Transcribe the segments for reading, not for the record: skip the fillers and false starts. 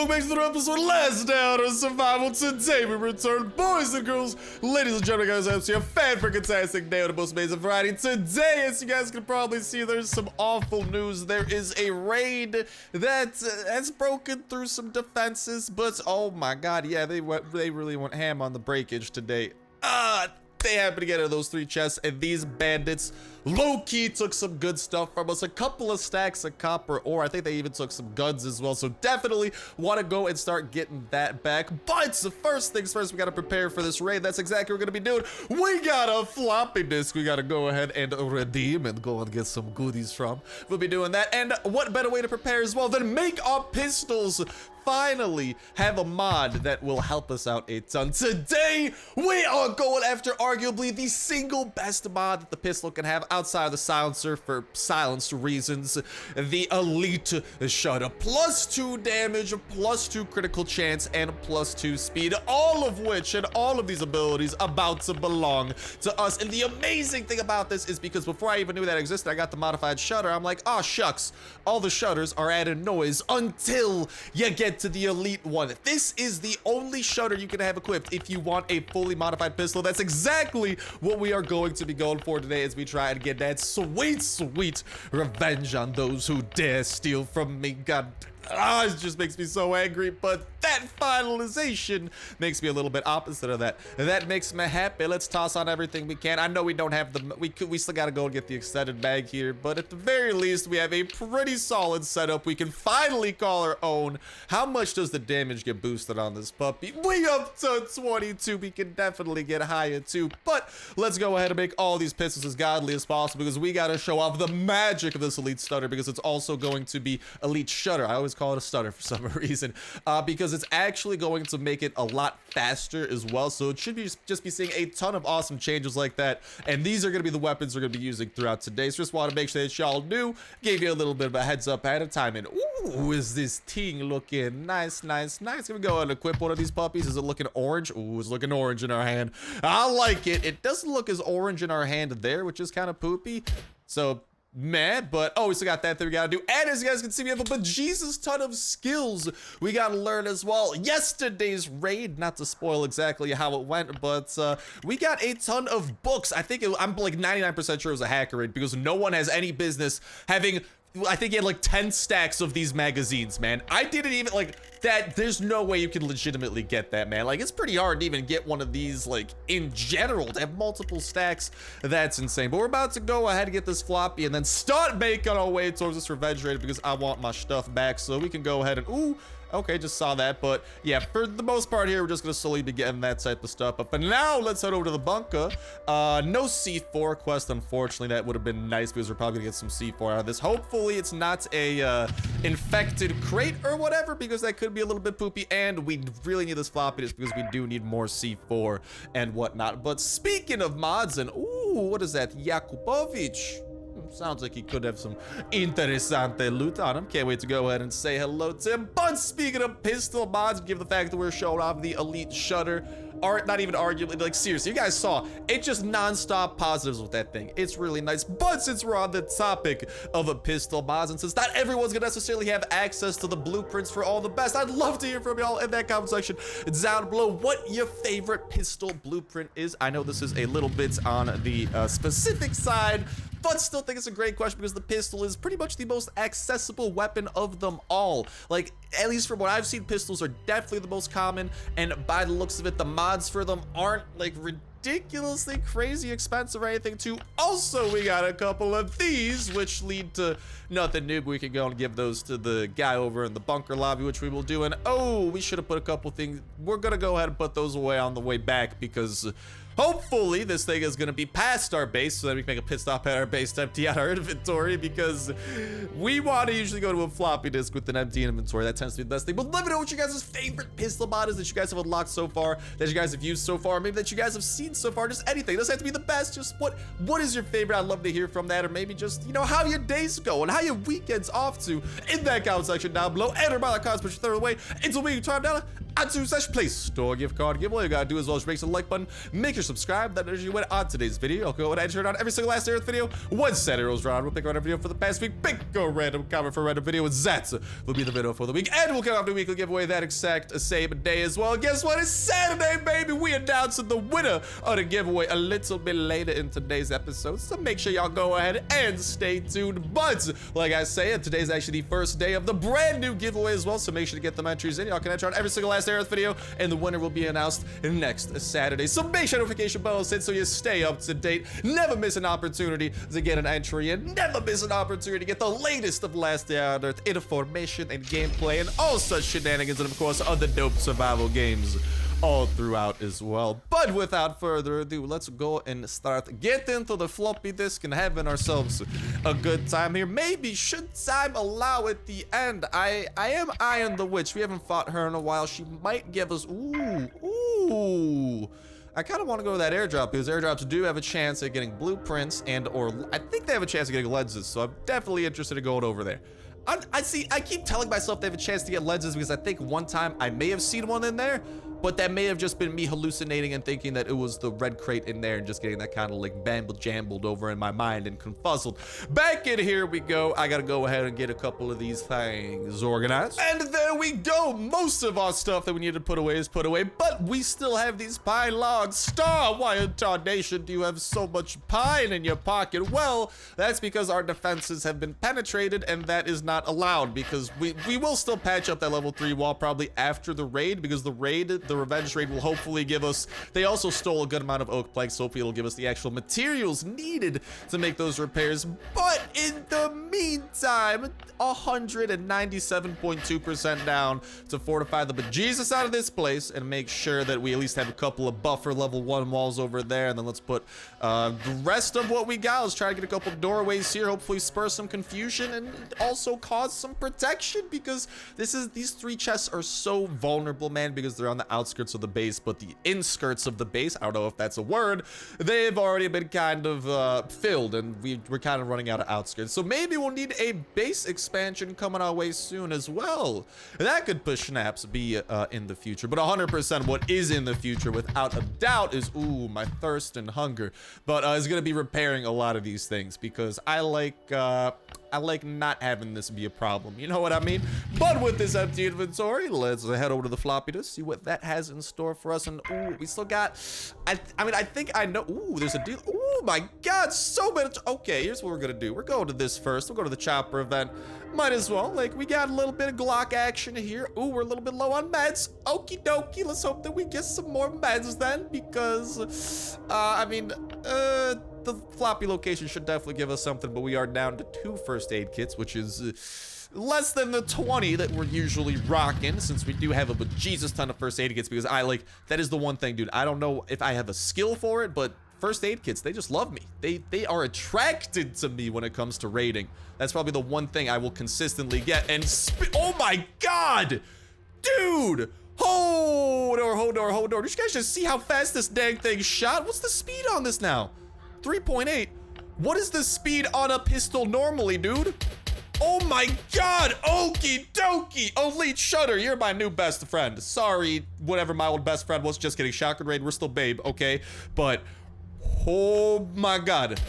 welcome back to another episode of Last Day Out of Survival. Today we return, boys and girls, ladies and gentlemen, guys, I'm a fan-freaking-tastic day of the most amazing variety. Today, as you guys can probably see, there's some awful news. There is a raid that has broken through some defenses, but oh my god, yeah, they really went ham on the breakage today. They happened to get out of those 3 chests, and these bandits low-key took some good stuff from us. A couple of stacks of copper ore. I think they even took some guns as well, so definitely want to go and start getting that back. But first things first, we got to prepare for this raid. That's exactly what we're going to be doing. We got a floppy disk we got to go ahead and redeem and go and get some goodies from. We'll be doing that, and what better way to prepare as well than make our pistols finally have a mod that will help us out a ton. Today, we are going after arguably the single best mod that the pistol can have outside of the silencer for silence reasons. The elite shutter. +2 damage, +2 critical chance, and +2 speed. All of which and all of these abilities about to belong to us. And the amazing thing about this is because before I even knew that existed, I got the modified shutter. I'm like, oh shucks, all the shutters are adding noise until you get to the elite one. This is the only shutter you can have equipped if you want a fully modified pistol. That's exactly what we are going to be going for today as we try and get that sweet revenge on those who dare steal from me. God, it just makes me so angry, but that finalization makes me a little bit opposite of that. That makes me happy. Let's toss on everything we can. I know we don't have the, we still gotta go and get the extended bag here, but at the very least, we have a pretty solid setup we can finally call our own. How much does the damage get boosted on this puppy? We up to 22. We can definitely get higher too, but let's go ahead and make all these pistols as godly as possible because we gotta show off the magic of this elite stutter because it's also going to be elite shutter. I always call it a stutter for some reason because it's actually going to make it a lot faster as well, so it should be just be seeing a ton of awesome changes like that, and these are going to be the weapons we're going to be using throughout today. So just want to make sure that y'all knew, gave you a little bit of a heads up ahead of time. And ooh, is this thing looking nice. Gonna go and equip one of these puppies. Is it looking orange? Ooh, it's looking orange in our hand. I like it. It doesn't look as orange in our hand there, which is kind of poopy, so man, but oh, we still got that thing we gotta do. And as you guys can see, we have a bejesus ton of skills we gotta learn as well. Yesterday's raid, not to spoil exactly how it went, but we got a ton of books. I think I'm like 99% sure it was a hacker raid because no one has any business having, I think he had like 10 stacks of these magazines, man. I didn't even like that. There's no way you can legitimately get that, man. Like, it's pretty hard to even get one of these, like, in general, to have multiple stacks. That's insane. But we're about to go ahead and get this floppy and then start making our way towards this revenge raid because I want my stuff back. So we can go ahead and, ooh, okay, just saw that. But yeah, for the most part here, we're just gonna slowly be getting that type of stuff. But for now, let's head over to the bunker. No C4 quest, unfortunately. That would have been nice because we're probably gonna get some C4 out of this. Hopefully it's not a infected crate or whatever, because that could be a little bit poopy, and we really need this floppy disk because we do need more C4 and whatnot. But speaking of mods, and ooh, what is that? Yakupovich. Sounds like he could have some interessante loot on him. Can't wait to go ahead and say hello to him. But speaking of pistol mods, given the fact that we're showing off the elite shutter, or not even arguably, like seriously, you guys saw, it's just non-stop positives with that thing. It's really nice. But since we're on the topic of a pistol mods, and since not everyone's gonna necessarily have access to the blueprints for all the best, I'd love to hear from y'all in that comment section down below what your favorite pistol blueprint is. I know this is a little bit on the specific side, but still think it's a great question because the pistol is pretty much the most accessible weapon of them all. Like, at least from what I've seen, pistols are definitely the most common, and by the looks of it, the mods for them aren't like ridiculously crazy expensive or anything too. Also, we got a couple of these, which lead to nothing new, but we can go and give those to the guy over in the bunker lobby, which we will do. And oh, we should have put a couple things. We're gonna go ahead and put those away on the way back because hopefully this thing is going to be past our base so that we can make a pit stop at our base to empty out our inventory, because we want to usually go to a floppy disk with an empty inventory. That tends to be the best thing. But let me know what you guys' favorite pistol mod is that you guys have unlocked so far, that you guys have used so far, maybe that you guys have seen so far. Just anything. It doesn't have to be the best. Just what is your favorite? I'd love to hear from that. Or maybe just, you know, how your days go and how your weekends off to in that comment section down below. And remember, comments, push your third away. Until we time down. /Play Store gift card giveaway. You gotta do as well as rate the like button. Make sure subscribe. That is you win on today's video. I'll go ahead and enter it on every single last Earth video. One Saturday rolls around. We'll pick a random video for the past week. Pick a random comment for a random video. And that will be the video for the week. And we'll kick off the weekly giveaway that exact same day as well. And guess what? It's Saturday, baby. We announcing the winner of the giveaway a little bit later in today's episode. So make sure y'all go ahead and stay tuned. But like I say, today's actually the first day of the brand new giveaway as well. So make sure to get them entries in. Y'all can enter on every single last Earth video, and the winner will be announced next Saturday. So make sure notification bell is hit so you stay up to date. Never miss an opportunity to get an entry in. Never miss an opportunity to get the latest of Last Day on Earth information and gameplay and all such shenanigans, and of course other dope survival games all throughout as well. But without further ado, let's go and start getting into the floppy disk and having ourselves a good time here. Maybe should time allow at the end. I am eyeing the witch. We haven't fought her in a while. She might give us ooh. I kind of want to go to that airdrop because airdrops do have a chance at getting blueprints and or I think they have a chance of getting lenses. So I'm definitely interested in going over there. I keep telling myself they have a chance to get lenses because I think one time I may have seen one in there, but that may have just been me hallucinating and thinking that it was the red crate in there and just getting that kind of like bamble-jambled over in my mind and confuzzled. Back in here we go. I gotta go ahead and get a couple of these things organized. And there we go. Most of our stuff that we need to put away is put away, but we still have these pine logs. Star, why in tarnation do you have so much pine in your pocket? Well, that's because our defenses have been penetrated, and that is not allowed because we will still patch up that level 3 wall probably after the raid, because the revenge raid will hopefully give us, they also stole a good amount of oak planks, so hopefully it'll give us the actual materials needed to make those repairs. But in the meantime, 197.2% down to fortify the bejesus out of this place and make sure that we at least have a couple of buffer level 1 walls over there. And then let's put the rest of what we got. Let's try to get a couple doorways here, hopefully spur some confusion and also cause some protection, because these 3 chests are so vulnerable, man, because they're on the outskirts of the base, but the inskirts of the base, I don't know if that's a word, they've already been kind of filled, and we're kind of running out of outskirts. So maybe we'll need a base expansion coming our way soon as well. That could push snaps be in the future, but 100% what is in the future without a doubt is my thirst and hunger. But it's gonna be repairing a lot of these things because I like not having this be a problem, you know what I mean? But with this empty inventory, let's head over to the floppy to see what that has in store for us. And we still got, I think I know, there's a deal. Oh my god, so many. Okay, here's what we're gonna do. We're going to this first. We'll go to the chopper event. Might as well, like, we got a little bit of Glock action here. We're a little bit low on meds. Okie dokie, let's hope that we get some more meds then, because the floppy location should definitely give us something, but we are down to 2 first aid kits, which is less than the 20 that we're usually rocking, since we do have a bejesus ton of first aid kits, because that is the one thing, dude. I don't know if I have a skill for it, but first aid kits, they just love me. They are attracted to me when it comes to raiding. That's probably the one thing I will consistently get. And oh my god, dude. Hold on. Did you guys just see how fast this dang thing shot? What's the speed on this now? 3.8. What is the speed on a pistol normally, dude? Oh my god, okie dokie. Elite Shutter, you're my new best friend. Sorry, whatever my old best friend was, just kidding. Shotgun raid, we're still babe, okay? But, oh my god.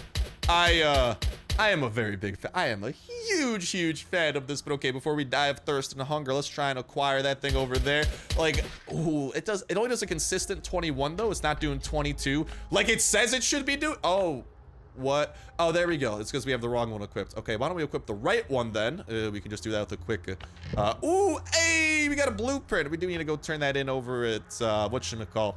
I am a very big fan. I am a huge fan of this, but okay, before we die of thirst and hunger, let's try and acquire that thing over there. Like, it only does a consistent 21 though. It's not doing 22 like it says it should be doing. Oh, what? Oh, there we go. It's because we have the wrong one equipped. Okay, why don't we equip the right one then? We can just do that with a quick hey, we got a blueprint. We do need to go turn that in over at whatchamacall,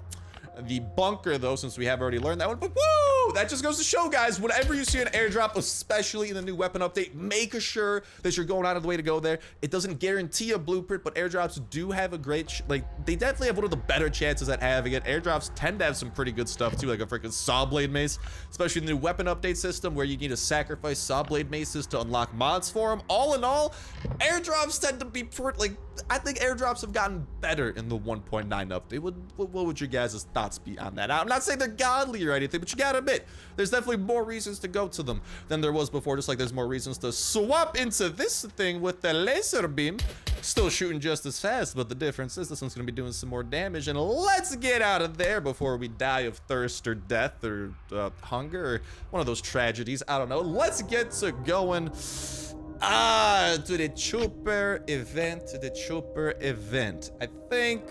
the bunker though, since we have already learned that one. But woo, that just goes to show, guys, whenever you see an airdrop, especially in the new weapon update, make sure that you're going out of the way to go there. It doesn't guarantee a blueprint, but airdrops do have a great they definitely have one of the better chances at having it. Airdrops tend to have some pretty good stuff too, like a freaking saw blade mace, especially in the new weapon update system where you need to sacrifice saw blade maces to unlock mods for them. All in all, airdrops tend to be I think airdrops have gotten better in the 1.9 update. What would your guys' thoughts be on that? I'm not saying they're godly or anything, but you gotta admit, it. There's definitely more reasons to go to them than there was before, just like there's more reasons to swap into this thing with the laser beam. Still shooting just as fast, but the difference is this one's gonna be doing some more damage. And let's get out of there before we die of thirst or death or hunger or one of those tragedies. I don't know. Let's get to going. To the Chopper event. I think,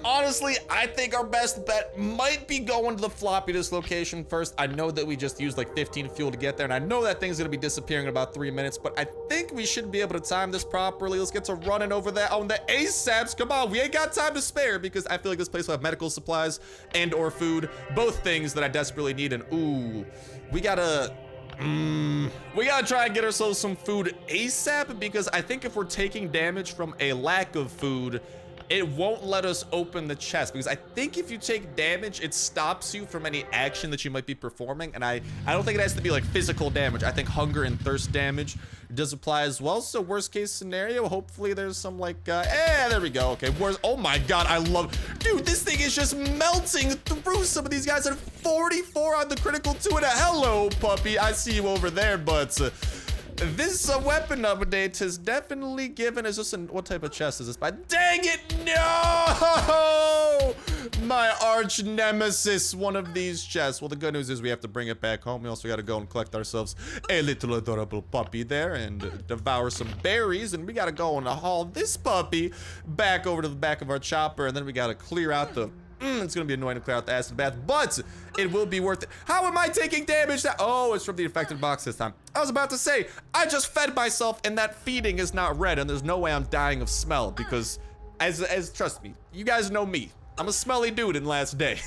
honestly, I think our best bet might be going to the floppy disk location first. I know that we just used like 15 fuel to get there, and I know that thing's gonna be disappearing in about 3 minutes, but I think we should be able to time this properly. Let's get to running over that on the ASAPs. Come on, we ain't got time to spare because I feel like this place will have medical supplies and or food, both things that I desperately need. And ooh, we gotta try and get ourselves some food ASAP, because I think if we're taking damage from a lack of food, it won't let us open the chest, because I think if you take damage, it stops you from any action that you might be performing. And I don't think it has to be like physical damage. I think hunger and thirst damage does apply as well. So worst case scenario, hopefully there's some like, there we go. Okay, oh my God, I love, dude, this thing is just melting through some of these guys at 44 on the critical 2 and a hello, puppy. I see you over there, but this weapon update has definitely given us just what type of chest is this by? Dang it, no! My arch nemesis, one of these chests. Well, the good news is we have to bring it back home. We also got to go and collect ourselves a little adorable puppy there and devour some berries. And we got to go and haul this puppy back over to the back of our chopper. And then we got to clear out the... it's gonna be annoying to clear out the acid bath, but it will be worth it. How am I taking damage now? Oh, it's from the infected box this time. I was about to say, I just fed myself and that feeding is not red, and there's no way I'm dying of smell, because as trust me, you guys know me. I'm a smelly dude in last day.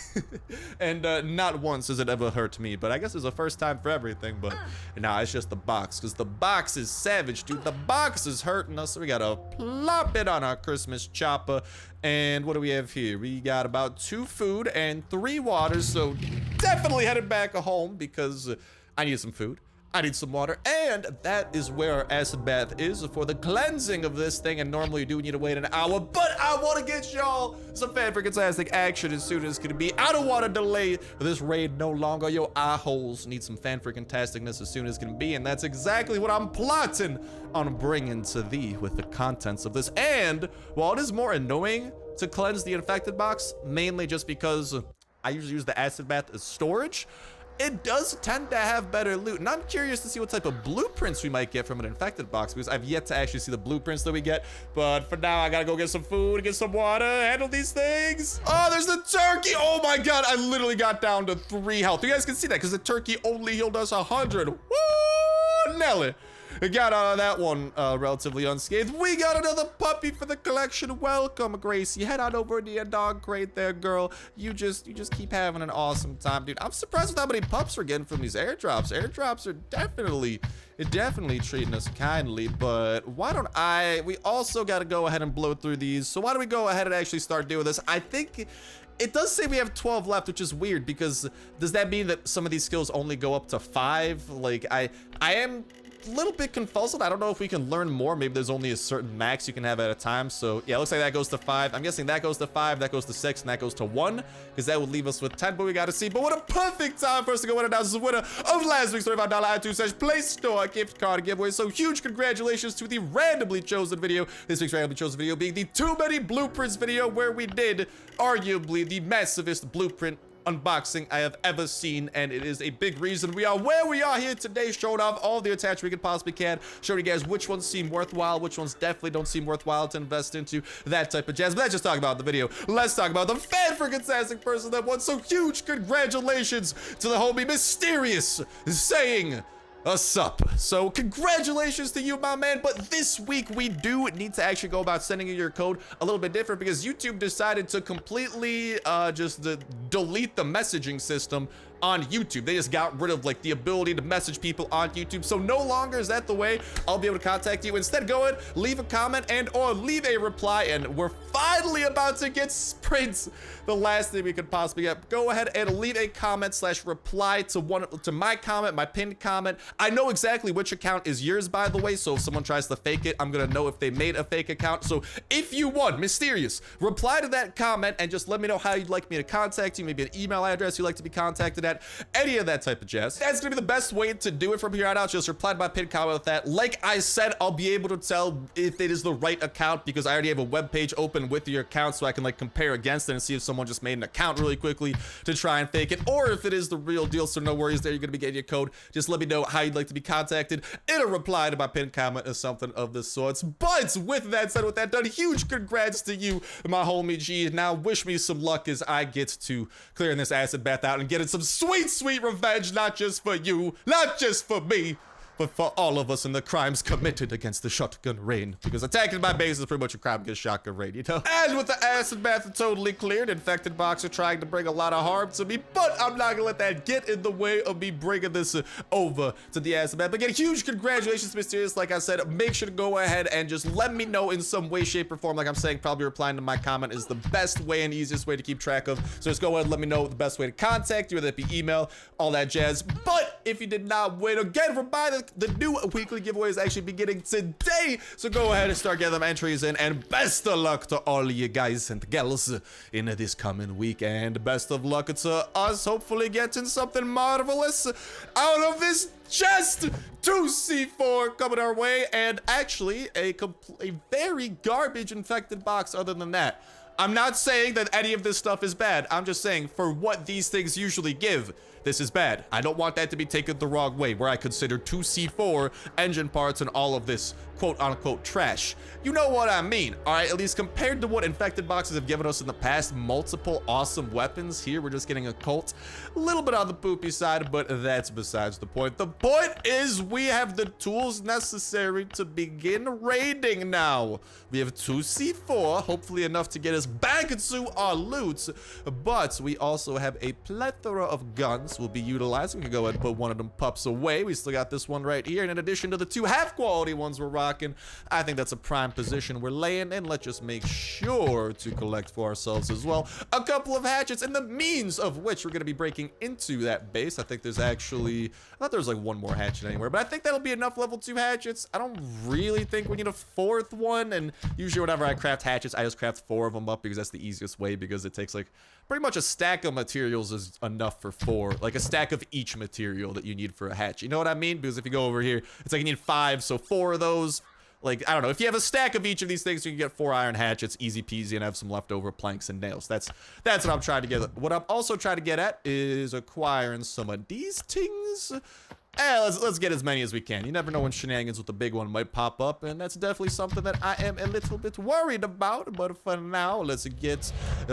And not once has it ever hurt me, but I guess there's a first time for everything. But nah, it's just the box, because the box is savage, dude. The box is hurting us, so we gotta plop it on our Christmas chopper. And what do we have here? We got about 2 food and 3 waters, so definitely headed back home because I need some food. I need some water, and that is where our acid bath is for the cleansing of this thing. And normally you do need to wait an hour, but I want to get y'all some fan-freaking-tastic action as soon as it's gonna be. I don't want to delay this raid no longer. Yo, eye holes need some fan-freaking-tasticness as soon as it's gonna be, and that's exactly what I'm plotting on bringing to thee with the contents of this. And while it is more annoying to cleanse the infected box, mainly just because I usually use the acid bath as storage, it does tend to have better loot, and I'm curious to see what type of blueprints we might get from an infected box, because I've yet to actually see the blueprints that we get. But for now, I gotta go get some food, get some water, handle these things. Oh, there's the turkey. Oh my God, I literally got down to 3 health. You guys can see that because the turkey only healed us 100. Woo, Nelly. We got out of that one relatively unscathed. We got another puppy for the collection. Welcome, Gracie. Head on over to your dog crate there, girl. You just keep having an awesome time, dude. I'm surprised with how many pups we're getting from these airdrops. Airdrops are definitely treating us kindly, but why don't we also got to go ahead and blow through these. So why don't we go ahead and actually start doing this? I think it does say we have 12 left, which is weird, because does that mean that some of these skills only go up to 5? Like, I am a little bit confused. I don't know if we can learn more. Maybe there's only a certain max you can have at a time. So yeah, it looks like that goes to 5. I'm guessing that goes to 5, that goes to 6, and that goes to 1, because that would leave us with 10, but we got to see. But what a perfect time for us to go and announce the winner of last week's $35 iTunes Play Store gift card giveaway. So huge congratulations to the randomly chosen video. This week's randomly chosen video being the Too Many Blueprints video, where we did arguably the massivest blueprint unboxing I have ever seen, and it is a big reason we are where we are here today, showing off all the attachments we can possibly showing you guys which ones seem worthwhile, which ones definitely don't seem worthwhile to invest into, that type of jazz. But let's just talk about the video. Let's talk about the fan-freaking-tastic person that won. So huge congratulations to the homie Mysterious saying us up. So congratulations to you, my man. But this week we do need to actually go about sending you your code a little bit different, because YouTube decided to completely just delete the messaging system on YouTube. They just got rid of like the ability to message people on YouTube. So no longer is that the way I'll be able to contact you. Instead, go ahead, leave a comment and or leave a reply, and we're finally about to get sprints. The last thing we could possibly get. Go ahead and leave a comment / reply to my comment, my pinned comment. I know exactly which account is yours, by the way, so if someone tries to fake it, I'm gonna know if they made a fake account. So if you want, Mysterious, reply to that comment and just let me know how you'd like me to contact you, maybe an email address you'd like to be contacted at, chat, any of that type of jazz. That's gonna be the best way to do it from here on out. Just reply to my pinned comment with that. Like I said, I'll be able to tell if it is the right account because I already have a web page open with your account, so I can like compare against it and see if someone just made an account really quickly to try and fake it, or if it is the real deal. So no worries there, you're gonna be getting your code. Just let me know how you'd like to be contacted in a reply to my pinned comment or something of the sorts. But with that said, with that done, huge congrats to you, my homie G. Now wish me some luck as I get to clearing this acid bath out and getting some sweet, sweet revenge, not just for you, not just for me, but for all of us in the crimes committed against the shotgun rain. Because attacking my base is pretty much a crime against shotgun rain, you know? And with the acid bath totally cleared, infected box are trying to bring a lot of harm to me, but I'm not gonna let that get in the way of me bringing this over to the acid bath. But again, huge congratulations, Mysterious. Like I said, make sure to go ahead and just let me know in some way, shape, or form. Like I'm saying, probably replying to my comment is the best way and easiest way to keep track of. So just go ahead and let me know the best way to contact you, whether it be email, all that jazz. But if you did not win, again, remind the new weekly giveaway is actually beginning today, so go ahead and start getting them entries in, and best of luck to all of you guys and gals in this coming week, and best of luck to us hopefully getting something marvelous out of this chest. 2C4 coming our way, and actually a very garbage infected box other than that. I'm not saying that any of this stuff is bad. I'm just saying for what these things usually give, this is bad. I don't want that to be taken the wrong way, where I consider 2C4 engine parts and all of this quote-unquote trash. You know what I mean, all right? At least compared to what infected boxes have given us in the past, multiple awesome weapons. Here, we're just getting a cult. A little bit on the poopy side, but that's besides the point. The point is we have the tools necessary to begin raiding now. We have 2C4, hopefully enough to get us back into our loot, but we also have a plethora of guns we'll be utilizing. We can go ahead and put one of them pups away. We still got this one right here, and in addition to the two half-quality ones we're rocking, I think that's a prime position we're laying in. Let's just make sure to collect for ourselves as well a couple of hatchets, and the means of which we're going to be breaking into that base. I think there's actually, I thought there was like one more hatchet anywhere, but I think that'll be enough level 2 hatchets. I don't really think we need a 4th one, and usually whenever I craft hatchets, I just craft 4 of them up because that's the easiest way, because it takes like pretty much a stack of materials is enough for 4, like a stack of each material that you need for a hatch. You know what I mean? Because if you go over here, it's like you need 5, so 4 of those. Like, I don't know, if you have a stack of each of these things, you can get 4 iron hatchets, easy peasy, and have some leftover planks and nails. That's what I'm trying to get at. What I'm also trying to get at is acquiring some of these things. Let's get as many as we can. You never know when shenanigans with the big one might pop up, and that's definitely something that I am a little bit worried about. But for now, let's get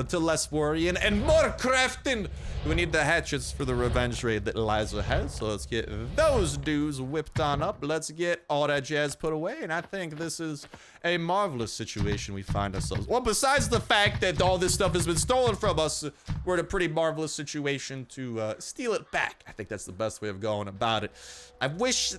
to less worrying and more crafting. We need the hatchets for the revenge raid that Eliza has, so let's get those dudes whipped on up. Let's get all that jazz put away, and I think this is a marvelous situation we find ourselves. Well, besides the fact that all this stuff has been stolen from us, we're in a pretty marvelous situation to steal it back. I think that's the best way of going about it. I wish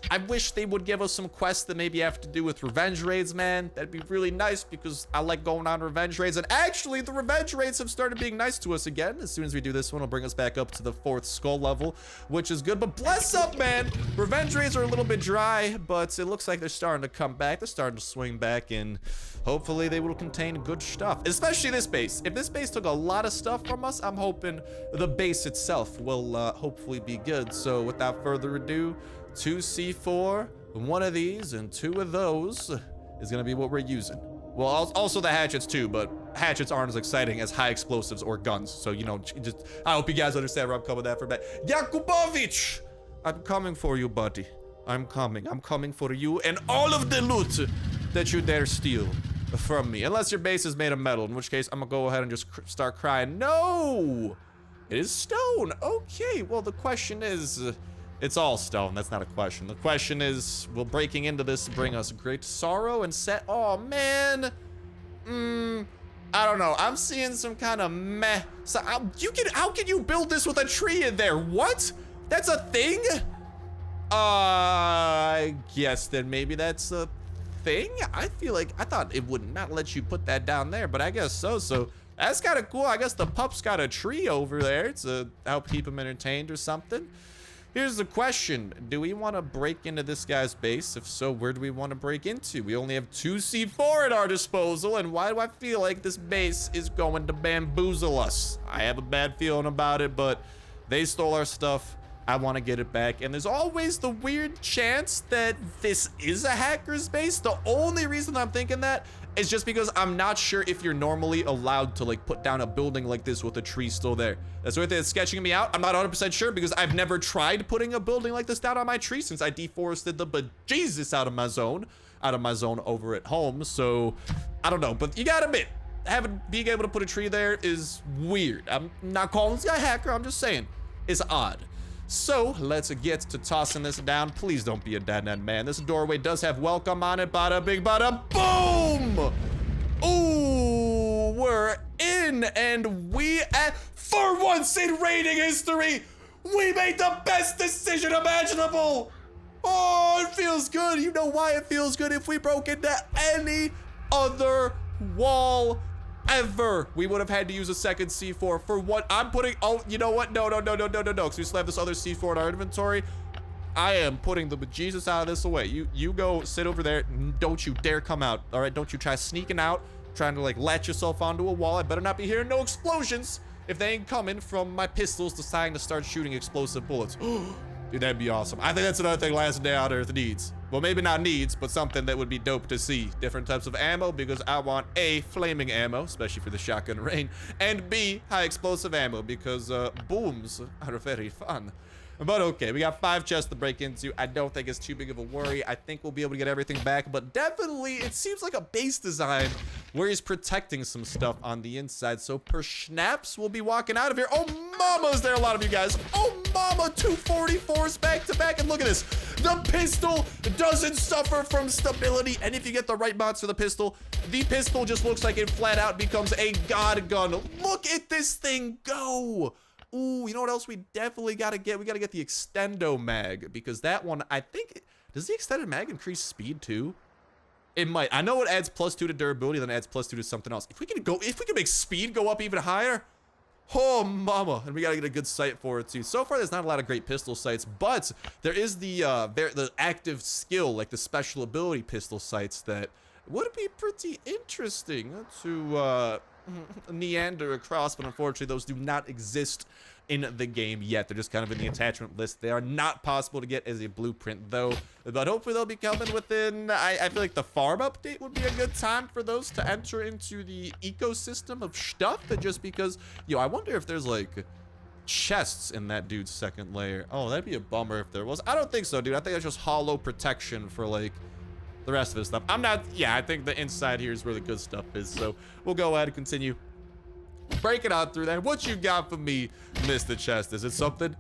they would give us some quests that maybe have to do with revenge raids, man. That'd be really nice, because I like going on revenge raids, and actually the revenge raids have started being nice to us again. As soon as we do this one, it'll bring us back up to the 4th skull level, which is good. But bless up, man. Revenge raids are a little bit dry, but it looks like they're starting to come back. They're starting to swing back, and hopefully they will contain good stuff, especially this base. If this base took a lot of stuff from us, I'm hoping the base itself will hopefully be good. So without further ado, 2C4, 1 of these and 2 of those is gonna be what we're using. Well, also the hatchets too, but hatchets aren't as exciting as high explosives or guns. So, you know, just, I hope you guys understand where I'm coming at for that. Yakubovich, I'm coming for you, buddy. I'm coming for you and all of the loot that you dare steal from me. Unless your base is made of metal, in which case I'm gonna go ahead and just start crying. No, it is stone. Okay, well, the question is, it's all stone. That's not a question. The question is, will breaking into this bring us great sorrow and set? Oh, man. I don't know. I'm seeing some kind of meh. So how can you build this with a tree in there? What? That's a thing? I guess then maybe that's a thing. I feel like I thought it would not let you put that down there, but I guess so. So that's kind of cool. I guess the pup's got a tree over there to help keep him entertained or something. Here's the question. Do we want to break into this guy's base? If so, where do we want to break into? We only have 2C4 at our disposal, and why do I feel like this base is going to bamboozle us? I have a bad feeling about it, but They stole our stuff. I want to get it back. And there's always the weird chance that this is a hacker's base. The only reason I'm thinking that is just because I'm not sure if you're normally allowed to like put down a building like this with a tree still there. That's what it's sketching me out. I'm not 100% sure because I've never tried putting a building like this down on my tree since I deforested the bejesus out of my zone over at home. So I don't know, but you gotta admit, being able to put a tree there is weird. I'm not calling this guy a hacker. I'm just saying it's odd. So let's get to tossing this down. Please don't be a dead end, man. This doorway does have welcome on it. Bada bing, bada boom. Ooh, we're in, and for once in raiding history, we made the best decision imaginable. Oh, it feels good. You know why it feels good? If we broke into any other wall ever, we would have had to use a second C4 for what I'm putting. Oh, you know what? No, because we still have this other C4 in our inventory. I am putting the bejesus out of this away. You go sit over there. Don't you dare come out. All right, don't you try sneaking out, trying to like latch yourself onto a wall. I better not be hearing no explosions if they ain't coming from my pistols deciding to start shooting explosive bullets. Dude, that'd be awesome. I think that's another thing Last Day on Earth needs. Well, maybe not needs, but something that would be dope to see. Different types of ammo, because I want A, flaming ammo, especially for the shotgun rain, and B, high explosive ammo, because booms are very fun. But okay, we got 5 chests to break into. I don't think it's too big of a worry. I think we'll be able to get everything back, but definitely it seems like a base design where he's protecting some stuff on the inside. So per schnaps, we'll be walking out of here. Oh, mama's there, a lot of you guys. Oh, mama, 244s back to back. And look at this. The pistol doesn't suffer from stability. And if you get the right mods for the pistol just looks like it flat out becomes a god gun. Look at this thing go. Ooh, you know what else we definitely gotta get? We gotta get the extendo mag, because that one, I think, does the extended mag increase speed too? It might. I know it adds +2 to durability, then it adds +2 to something else. If we can make speed go up even higher, oh mama, and we gotta get a good sight for it too. So far, there's not a lot of great pistol sights, but there is the active skill, like the special ability pistol sights that would be pretty interesting to neander across, but unfortunately those do not exist in the game yet. They're just kind of in the attachment list. They are not possible to get as a blueprint though, but hopefully they'll be coming within. I feel like the farm update would be a good time for those to enter into the ecosystem of stuff, that just because, yo, I wonder if there's like chests in that dude's second layer. Oh, that'd be a bummer if there was. I don't think so, dude. I think that's just hollow protection for like the rest of this stuff. I think the inside here is where the good stuff is. So we'll go ahead and continue breaking out through that. What you got for me, Mr. Chest? Is it something?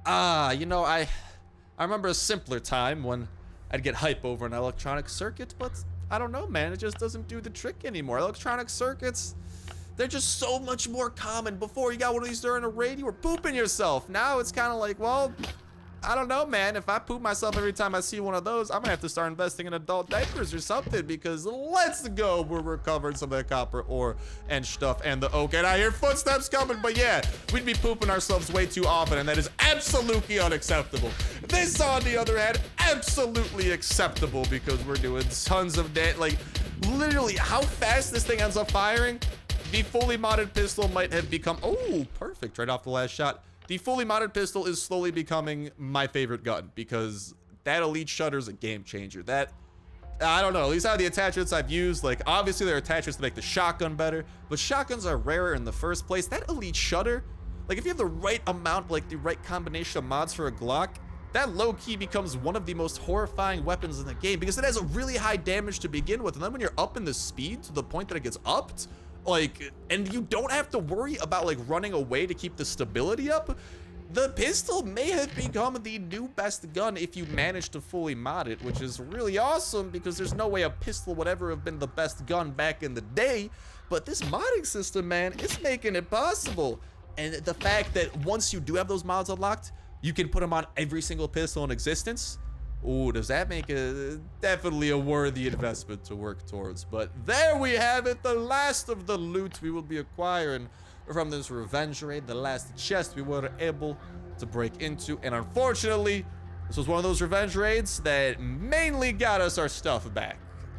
You know, I remember a simpler time when I'd get hype over an electronic circuit, but I don't know, man. It just doesn't do the trick anymore. Electronic circuits, they're just so much more common. Before, you got one of these during a raid, you were pooping yourself. Now it's kind of like, well, I don't know, man. If I poop myself every time I see one of those, I'm gonna have to start investing in adult diapers or something, because let's go. We're recovering some of the copper ore and stuff and the oak. And I hear footsteps coming, but yeah, we'd be pooping ourselves way too often, and that is absolutely unacceptable. This, on the other hand, absolutely acceptable, because we're doing tons of like, literally, how fast this thing ends up firing. The fully modded pistol might have become, oh, perfect, right off the last shot. The fully modded pistol is slowly becoming my favorite gun, because that elite shutter is a game changer. That, I don't know, at least out of the attachments I've used, like, obviously there are attachments to make the shotgun better, but shotguns are rarer in the first place. That elite shutter, like, if you have the right amount, like the right combination of mods for a Glock, that low-key becomes one of the most horrifying weapons in the game, because it has a really high damage to begin with, and then when you're up in the speed to the point that it gets upped, like, and you don't have to worry about like running away to keep the stability up, the pistol may have become the new best gun if you manage to fully mod it, which is really awesome, because there's no way a pistol would ever have been the best gun back in the day. But this modding system, man, it's making it possible. And the fact that once you do have those mods unlocked, you can put them on every single pistol in existence. Ooh, does that make it definitely a worthy investment to work towards? But there we have it, the last of the loot we will be acquiring from this revenge raid, the last chest we were able to break into. And unfortunately, this was one of those revenge raids that mainly got us our stuff back.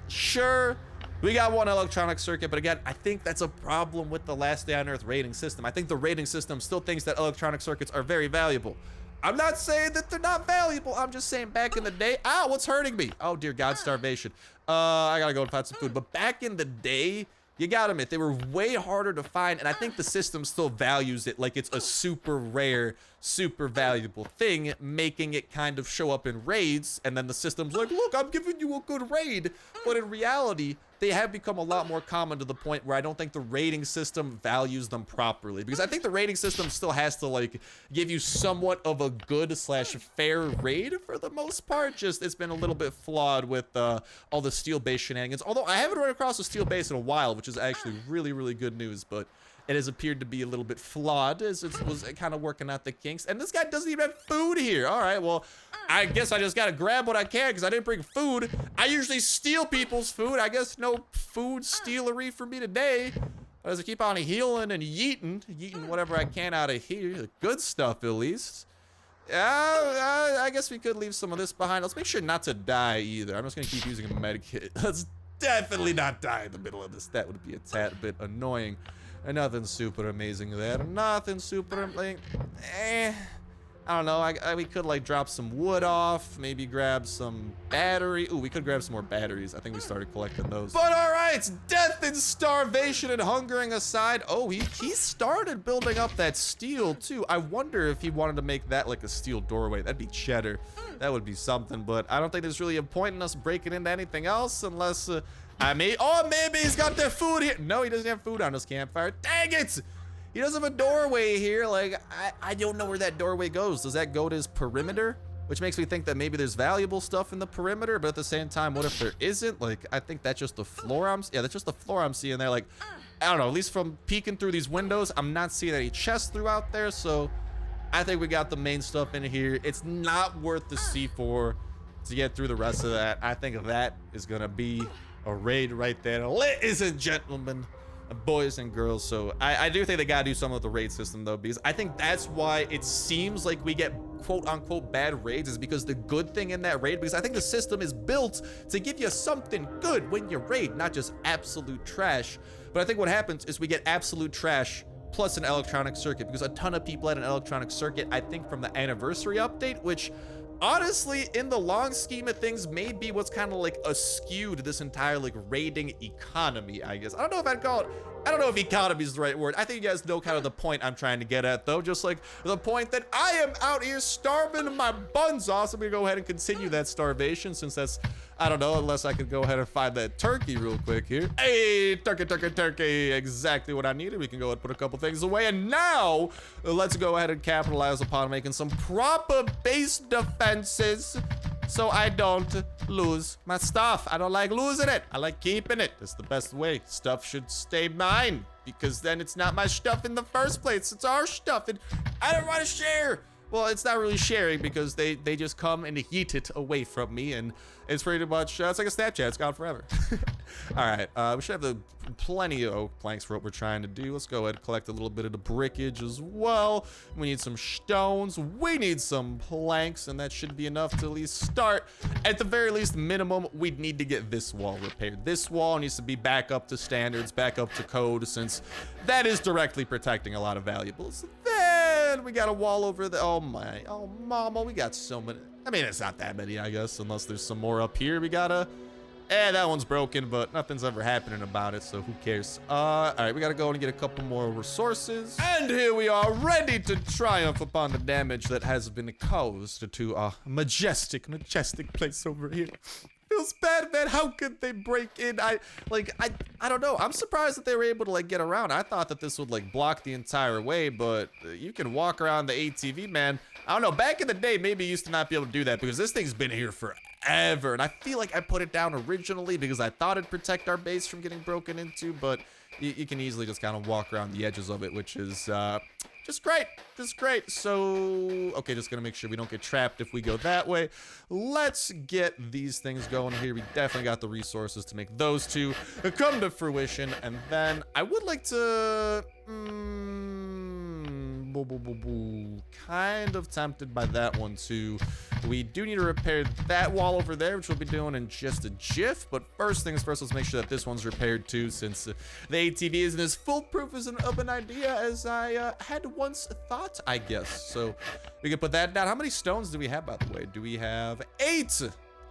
Sure, We got one electronic circuit, but again, I think that's a problem with the Last Day on Earth rating system. I think the rating system still thinks that electronic circuits are very valuable. I'm not saying that they're not valuable. I'm just saying back in the day, what's hurting me? Oh, dear God, starvation. I gotta go and find some food. But back in the day, you gotta admit, they were way harder to find, and I think the system still values it like it's a super rare, super valuable thing, making it kind of show up in raids, and then the system's like, look, I'm giving you a good raid. But in reality, they have become a lot more common to the point where I don't think the rating system values them properly. Because I think the rating system still has to, like, give you somewhat of a good / fair raid for the most part. Just, it's been a little bit flawed with all the steel-based shenanigans. Although I haven't run across a steel base in a while, which is actually really, really good news. But it has appeared to be a little bit flawed as it was kind of working out the kinks. And this guy doesn't even have food here. All right, well, I guess I just got to grab what I can because I didn't bring food. I usually steal people's food. I guess no food stealery for me today. As I keep on healing and yeeting whatever I can out of here. The good stuff, at least. I guess we could leave some of this behind. Let's make sure not to die either. I'm just going to keep using a med kit. Let's definitely not die in the middle of this. That would be a tad bit annoying. And nothing super amazing there. Nothing super, like, I don't know. We could, like, drop some wood off. Maybe grab some battery. Ooh, we could grab some more batteries. I think we started collecting those. But all right, death and starvation and hungering aside. Oh, he started building up that steel, too. I wonder if he wanted to make that, like, a steel doorway. That'd be cheddar. That would be something. But I don't think there's really a point in us breaking into anything else unless... maybe he's got their food here. No, he doesn't have food on his campfire. Dang it! He doesn't have a doorway here. Like, I don't know where that doorway goes. Does that go to his perimeter? Which makes me think that maybe there's valuable stuff in the perimeter, but at the same time, what if there isn't? Like, I think that's just the floor that's just the floor I'm seeing there. Like, I don't know, at least from peeking through these windows, I'm not seeing any chests throughout there, so I think we got the main stuff in here. It's not worth the C4 to get through the rest of that. I think that is gonna be a raid right there, ladies and gentlemen, boys and girls. So I do think they gotta do something with the raid system though, because I think that's why it seems like we get quote unquote bad raids, is because the good thing in that raid, because I think the system is built to give you something good when you raid, not just absolute trash. But I think what happens is we get absolute trash plus an electronic circuit, because a ton of people had an electronic circuit, I think from the anniversary update, which honestly, in the long scheme of things, may be what's kind of like skewed this entire like raiding economy, I guess. I don't know if economy is the right word. I think you guys know kind of the point I'm trying to get at, though. Just like the point that I am out here starving my buns off. So I'm gonna go ahead and continue that starvation, since that's, I don't know, unless I could go ahead and find that turkey real quick here. Hey, turkey, exactly what I needed. We can go ahead and put a couple things away. And now, let's go ahead and capitalize upon making some proper base defenses so I don't lose my stuff. I don't like losing it. I like keeping it. That's the best way. Stuff should stay mine, because then it's not my stuff in the first place. It's our stuff, and I don't want to share. Well, it's not really sharing, because they just come and yeet it away from me, and it's pretty much, it's like a Snapchat. It's gone forever. All right, we should have plenty of oak planks for what we're trying to do. Let's go ahead and collect a little bit of the brickage as well. We need some stones. We need some planks, and that should be enough to at least start. At the very least, minimum, we'd need to get this wall repaired. This wall needs to be back up to standards, back up to code, since that is directly protecting a lot of valuables. Then we got a wall over there. Oh mama, we got so many. I mean, it's not that many, I guess, unless there's some more up here. We gotta, that one's broken, but nothing's ever happening about it, so who cares? All right, we gotta go and get a couple more resources. And here we are, ready to triumph upon the damage that has been caused to our majestic place over here. Feels bad, man. How could they break in? I don't know. I'm surprised that they were able to like get around. I thought that this would like block the entire way, but you can walk around the ATV, man. I don't know. Back in the day, maybe you used to not be able to do that, because this thing's been here forever. And I feel like I put it down originally because I thought it'd protect our base from getting broken into, but you can easily just kind of walk around the edges of it, which is just great. So, okay, just gonna make sure we don't get trapped if we go that way. Let's get these things going here. We definitely got the resources to make those two come to fruition. And then I would like to, Kind of tempted by that one too. We do need to repair that wall over there, which we'll be doing in just a jiff. But first things first, let's make sure that this one's repaired too, since the ATV isn't as foolproof as an idea as I had once thought, I guess. So we can put that down. How many stones do we have, by the way? Do we have 8?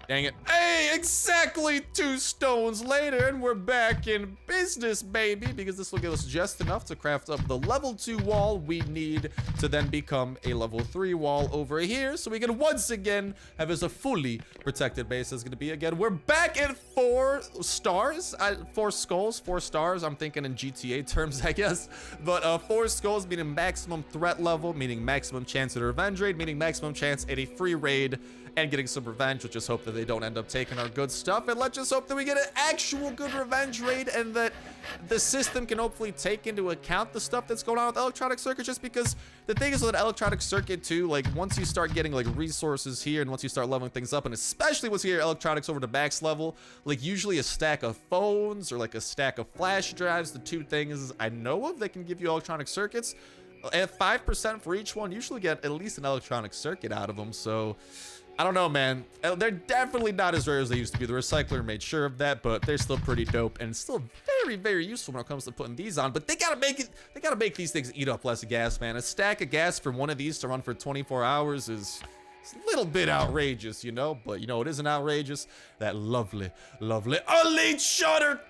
Dang it. Hey, exactly 2 stones later, and we're back in business, baby, because this will give us just enough to craft up the level 2 wall we need to then become a level 3 wall over here, so we can once again have as a fully protected base as it's gonna be again. We're back at 4 stars, 4 skulls, 4 stars. I'm thinking in GTA terms, I guess, but 4 skulls meaning maximum threat level, meaning maximum chance at a revenge raid, meaning maximum chance at a free raid, and getting some revenge. Let's just hope that they don't end up taking our good stuff, and let's just hope that we get an actual good revenge raid, and that the system can hopefully take into account the stuff that's going on with electronic circuit. Just because the thing is with electronic circuit too, like once you start getting like resources here, and once you start leveling things up, and especially once you get electronics over to max level, like usually a stack of phones or like a stack of flash drives, the 2 things I know of that can give you electronic circuits, at 5% for each one, usually get at least an electronic circuit out of them. So I don't know, man. They're definitely not as rare as they used to be. The recycler made sure of that, but they're still pretty dope and still very, very useful when it comes to putting these on. But they gotta make these things eat up less gas, man. A stack of gas for one of these to run for 24 hours is a little bit outrageous, you know? But you know, it isn't outrageous. That lovely, lovely elite shutter.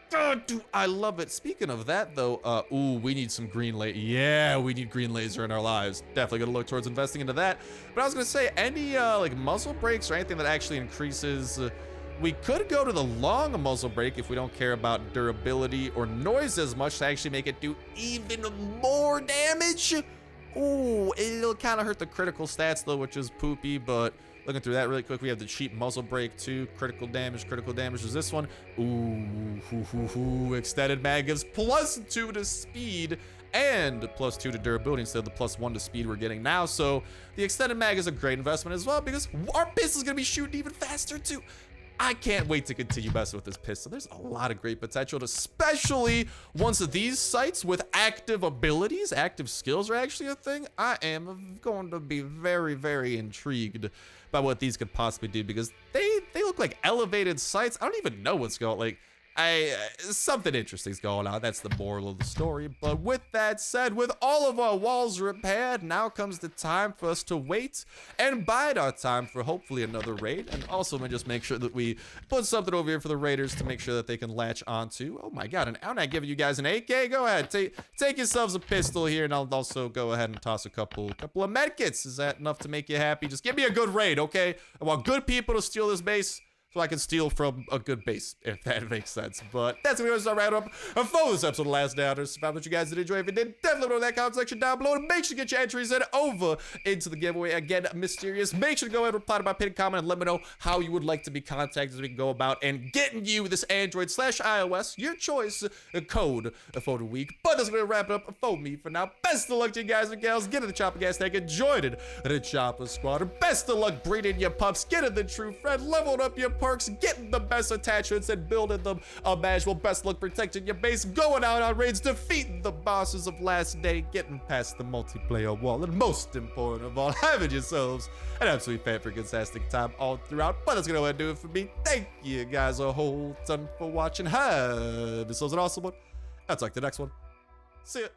Dude, I love it. Speaking of that, though, ooh, we need some green laser. Yeah, we need green laser in our lives. Definitely gonna look towards investing into that. But I was gonna say, any like muzzle brakes or anything that actually increases. We could go to the long muzzle brake if we don't care about durability or noise as much to actually make it do even more damage. Ooh, it'll kind of hurt the critical stats though, which is poopy, but looking through that really quick, we have the cheap muzzle brake too. Critical damage is this one. Ooh, extended mag gives +2 to speed and +2 to durability instead of the +1 to speed we're getting now. So the extended mag is a great investment as well, because our pistol's gonna be shooting even faster too. I can't wait to continue messing with this pistol. There's a lot of great potential, especially once these sites with active abilities, active skills are actually a thing. I am going to be very, very intrigued by what these could possibly do, because they look like elevated sites. I don't even know what's going, like, something interesting's going on. That's the moral of the story. But with that said, with all of our walls repaired, now comes the time for us to wait and bide our time for hopefully another raid. And also just make sure that we put something over here for the raiders to make sure that they can latch onto. Oh my god, and I'm not giving you guys an AK. Go ahead, take yourselves a pistol here, and I'll also go ahead and toss a couple of medkits. Is that enough to make you happy? Just give me a good raid, okay? I want good people to steal this base, so I can steal from a good base, if that makes sense. But that's gonna be our wrap up for this episode of Last Downers. If I thought you guys did enjoy, if you did, definitely know that comment section down below, and make sure to get your entries in over into the giveaway. Again, mysterious. Make sure to go ahead and reply to my pinned comment and let me know how you would like to be contacted, so we can go about and getting you this Android/iOS, your choice, code for the week. But that's gonna wrap it up for me for now. Best of luck to you guys and gals. Get in the chopper gas tank and join in the chopper squad. Best of luck breeding your pups, getting the true friend, leveling up your perks, getting the best attachments and building them imaginable. Best luck protecting your base, going out on raids, defeating the bosses of last day, getting past the multiplayer wall, and most important of all, having yourselves an absolutely fantastic time all throughout. But that's gonna go ahead and do it for me. Thank you guys a whole ton for watching. Have yourselves an awesome one. I'll talk to the next one. See ya.